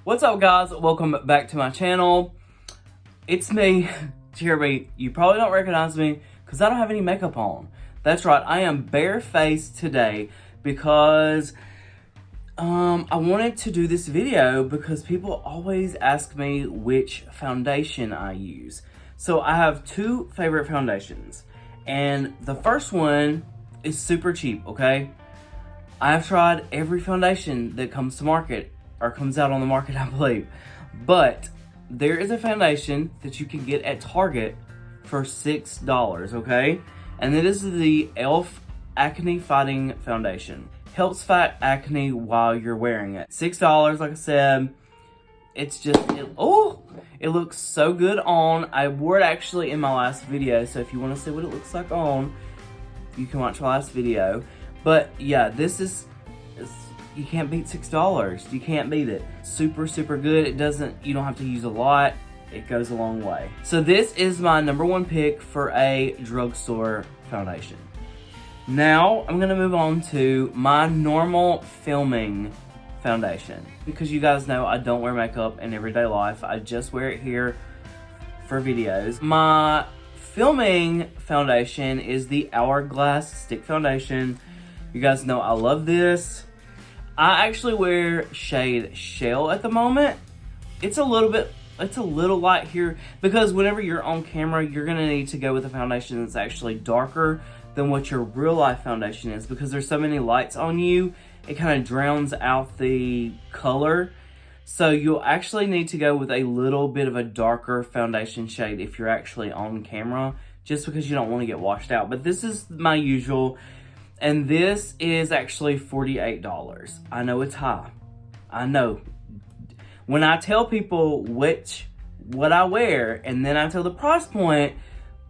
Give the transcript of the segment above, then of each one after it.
What's up, guys? Welcome back to my channel. It's me, Jeremy. You probably don't recognize me because I don't have any makeup on. That's right, I am barefaced today because I wanted to do this video because people always ask me which foundation I use. So I have two favorite foundations, and the first one is super cheap, okay? I have tried every foundation that comes to market, or comes out on the market, I believe. But there is a foundation that you can get at Target for $6, okay? And it is the e.l.f. Acne Fighting Foundation. Helps fight acne while you're wearing it. $6, like I said. It's just, it looks so good on. I wore it actually in my last video, so if you want to see what it looks like on, you can watch my last video. But yeah, this is, you can't beat $6. You can't beat it. Super, super good. It doesn't, you don't have to use a lot. It goes a long way. So this is my #1 pick for a drugstore foundation. Now, I'm gonna move on to my normal filming foundation. Because you guys know I don't wear makeup in everyday life. I just wear it here for videos. My filming foundation is the Hourglass stick foundation. You guys know I love this. I actually wear shade Shell at the moment. It's a little light here because whenever you're on camera, you're gonna need to go with a foundation that's actually darker than what your real life foundation is because there's so many lights on you, it kind of drowns out the color. So you'll actually need to go with a little bit of a darker foundation shade if you're actually on camera, just because you don't want to get washed out. But this is my usual. And this is actually $48. I know it's high. I know. When I tell people what I wear, and then I tell the price point,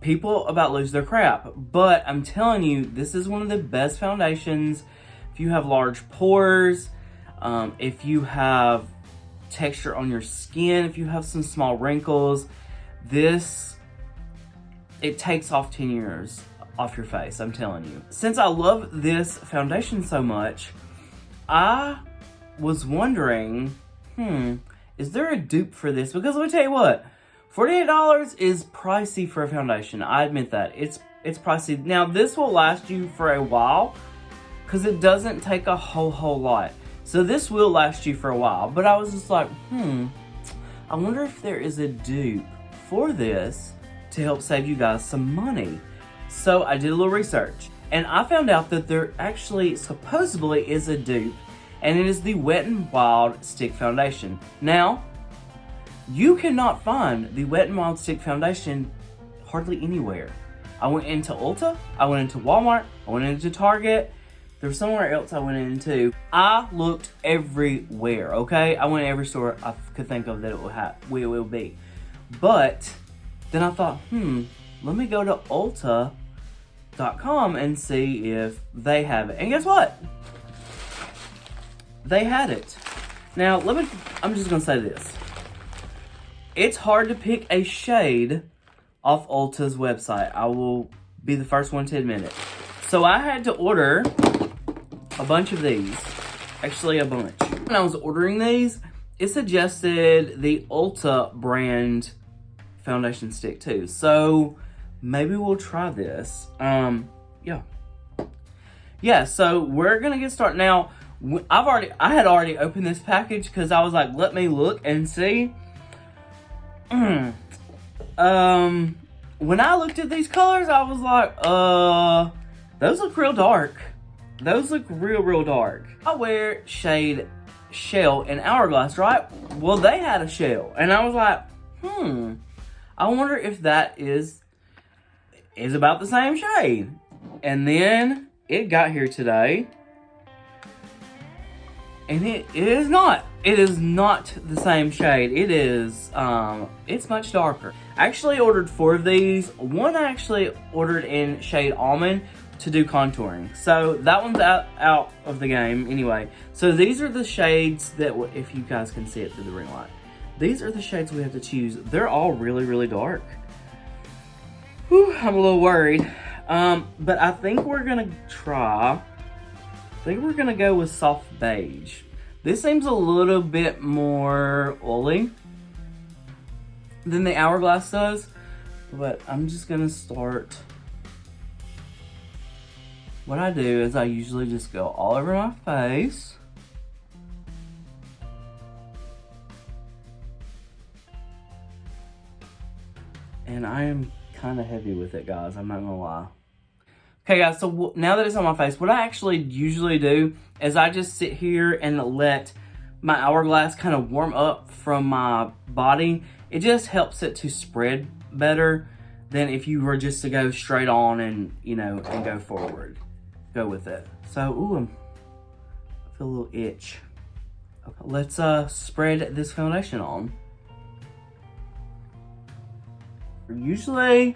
people about lose their crap. But I'm telling you, this is one of the best foundations. If you have large pores, if you have texture on your skin, if you have some small wrinkles, it takes off 10 years off your face, I'm telling you. Since I love this foundation so much, I was wondering, is there a dupe for this? Because let me tell you what, $48 is pricey for a foundation. I admit that. It's pricey. Now, this will last you for a while because it doesn't take a whole lot. So this will last you for a while. But I was just like, I wonder if there is a dupe for this to help save you guys some money. So I did a little research, and I found out that there actually supposedly is a dupe, and it is the Wet n Wild Stick Foundation. Now, you cannot find the Wet n Wild Stick Foundation hardly anywhere. I went into Ulta, I went into Walmart, I went into Target, there's somewhere else I went into. I looked everywhere, okay? I went to every store I could think of that it will be. But then I thought, let me go to Ulta.com and see if they have it. And guess what? They had it. Now, I'm just gonna say this. It's hard to pick a shade off Ulta's website. I will be the first one to admit it. So I had to order a bunch of these. Actually, a bunch. When I was ordering these, it suggested the Ulta brand foundation stick too. So maybe we'll try this. Yeah, so we're gonna get started. Now, I had already opened this package because I was like, let me look and see. When I looked at these colors, I was like, those look real dark. Those look real dark. I wear shade Shell and Hourglass, right? Well, they had a Shell, and I was like, I wonder if that is about the same shade. And then it got here today, and it is not. It is not the same shade. It is, it's much darker. I actually ordered 4 of these. One I actually ordered in shade Almond to do contouring. So that one's out of the game anyway. So these are the shades that, if you guys can see it through the ring light, these are the shades we have to choose. They're all really dark. Whew, I'm a little worried. But I think we're gonna go with soft beige. This seems a little bit more oily than the Hourglass does, but I'm just gonna start. What I do is I usually just go all over my face. And I am kind of heavy with it, guys. I'm not gonna lie. Okay, guys, so now that it's on my face, what I actually usually do is I just sit here and let my Hourglass kind of warm up from my body. It just helps it to spread better than if you were just to go straight on and, you know, and go forward. Go with it. So, ooh, I feel a little itch. Okay, let's spread this foundation on. Usually,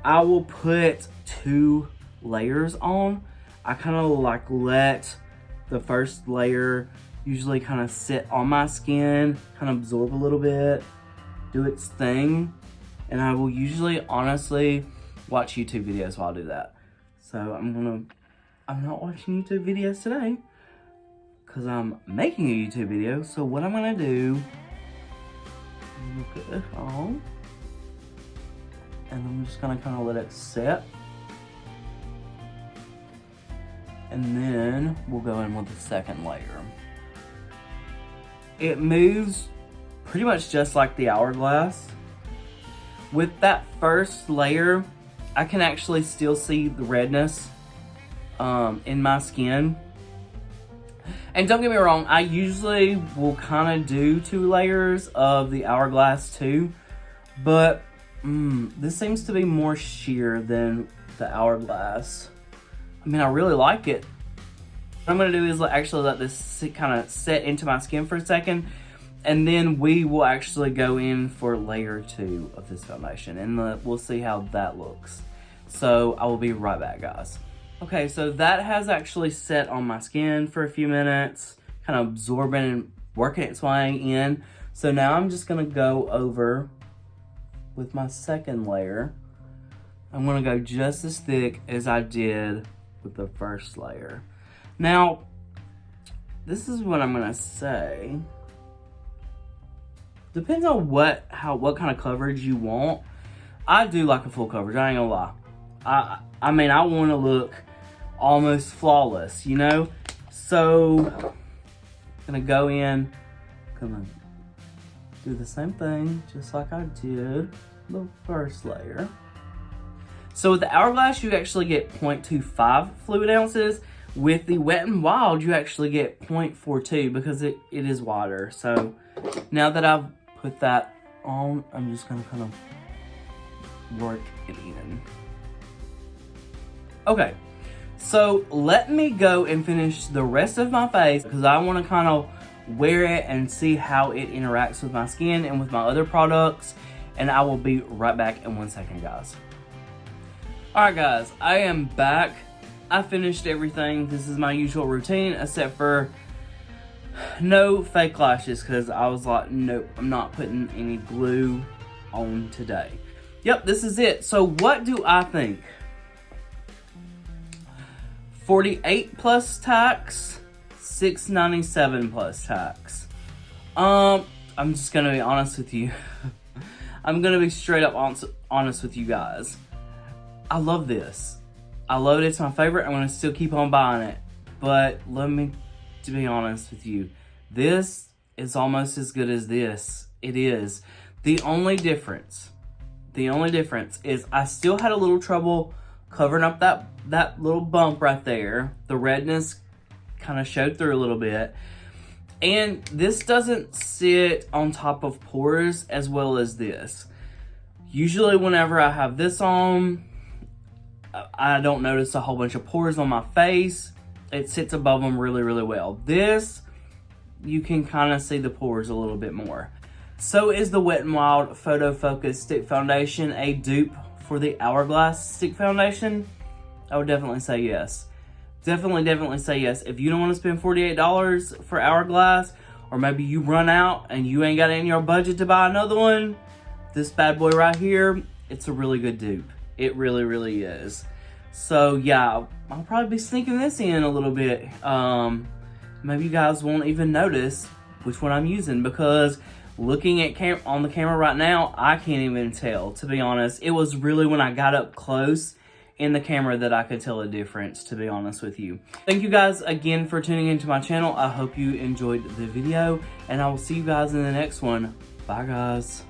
I will put 2 layers on. I kind of like let the first layer usually kind of sit on my skin, kind of absorb a little bit, do its thing, and I will usually honestly watch YouTube videos while I do that. So I'm not watching YouTube videos today because I'm making a YouTube video. So what I'm gonna do, put this on, and I'm just gonna kind of let it set. And then we'll go in with the second layer. It moves pretty much just like the Hourglass. With that first layer, I can actually still see the redness in my skin. And don't get me wrong, I usually will kind of do 2 layers of the Hourglass too, but this seems to be more sheer than the Hourglass. I mean, I really like it. What I'm going to do is actually let this kind of set into my skin for a second, and then we will actually go in for layer 2 of this foundation, and we'll see how that looks. So I will be right back, guys. Okay, so that has actually set on my skin for a few minutes, kind of absorbing and working its way in. So now I'm just going to go over with my second layer. I'm going to go just as thick as I did with the first layer. Now, this is what I'm going to say. Depends on what kind of coverage you want. I do like a full coverage, I ain't gonna lie. I mean, I want to look almost flawless, you know? So, I'm gonna go in, gonna do the same thing, just like I did the first layer. So with the Hourglass, you actually get 0.25 fluid ounces. With the Wet n Wild, you actually get 0.42 because it is wider. So now that I've put that on, I'm just gonna kind of work it in. Okay, so let me go and finish the rest of my face because I want to kind of wear it and see how it interacts with my skin and with my other products. And I will be right back in 1 second, guys. Alright guys, I am back. I finished everything. This is my usual routine except for no fake lashes because I was like, nope, I'm not putting any glue on today. Yep, this is it. So what do I think? $48 plus tax, $6.97 plus tax. I'm just gonna be honest with you. I'm gonna be straight up honest with you guys. I love this. I love it. It's my favorite. I'm gonna still keep on buying it. But let me to be honest with you. This is almost as good as this. It is. The only difference is I still had a little trouble covering up that little bump right there. The redness kind of showed through a little bit. And this doesn't sit on top of pores as well as this. Usually whenever I have this on, I don't notice a whole bunch of pores on my face. It sits above them really, really well. This, you can kind of see the pores a little bit more. So is the Wet n Wild Photo Focus Stick Foundation a dupe for the Hourglass Stick Foundation? I would definitely say yes. Definitely say yes. If you don't want to spend $48 for Hourglass, or maybe you run out and you ain't got it in your budget to buy another one, this bad boy right here, it's a really good dupe. It really, really is. So yeah, I'll probably be sneaking this in a little bit maybe you guys won't even notice which one I'm using, because looking at on the camera right now, I can't even tell, to be honest. It was really when I got up close in the camera that I could tell a difference, to be honest with you. Thank you guys again for tuning into my channel. I hope you enjoyed the video, and I will see you guys in the next one. Bye, guys.